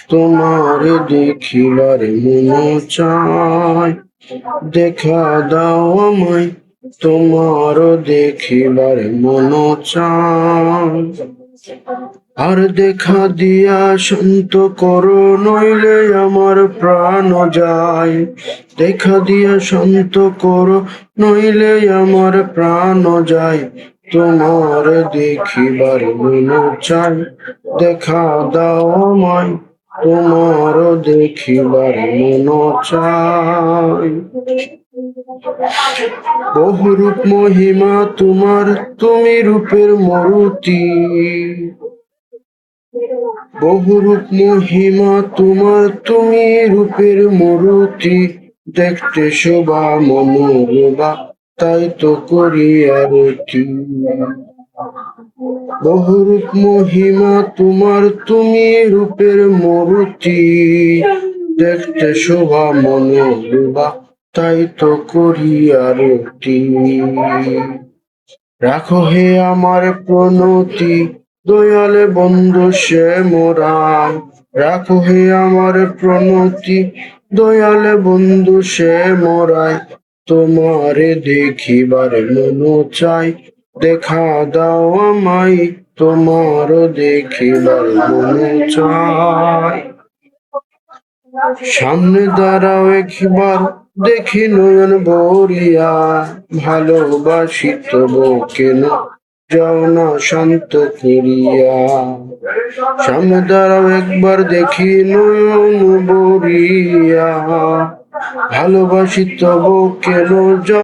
তোমার দেখিবার মন চায়, দেখা দাও আমায়, তোমার দেখিবার মন চায়। আর দেখা দিয়া শান্ত করো, নইলে আমার প্রাণ যায়। দেখা দিয়া শান্ত করো, নইলে আমার প্রাণ যায়। তোমার দেখিবার মন চাই, দেখা দাও আমায়, তোমার দেখিবার মন চাই। বহুরূপ মহিমা তোমার, তুমি রূপের মূর্তি। বহুরূপ মহিমা তোমার, তুমি রূপের মূর্তি। দেখতে শোভা মনোরমা, তাই তো করি আরতি। বহুরূপ মহিমা তোমার, তুমি রূপের মূর্তি। দেখতে শোভা মনোরমা, তাই তো করি আরতি। রাখো হে আমার প্রণতি, দয়ালে বন্ধু সে মোরাই। রাখো হে আমার প্রণতি, দয়ালে বন্ধু সে মোরাই। তোমারে দেখিবার মন চাই, দেখা দাও আমায়, তোমার দেখিবার মন চাই। সামনে দাঁড়াও একবার, দেখি নয়ন ভরিয়া। ভালোবাসি তবু কেন যাও না শান্ত করিয়া। সামনে দাঁড়াও একবার, দেখি নয়ন ভরিয়া। ভালোবাসি তবু কেন যাও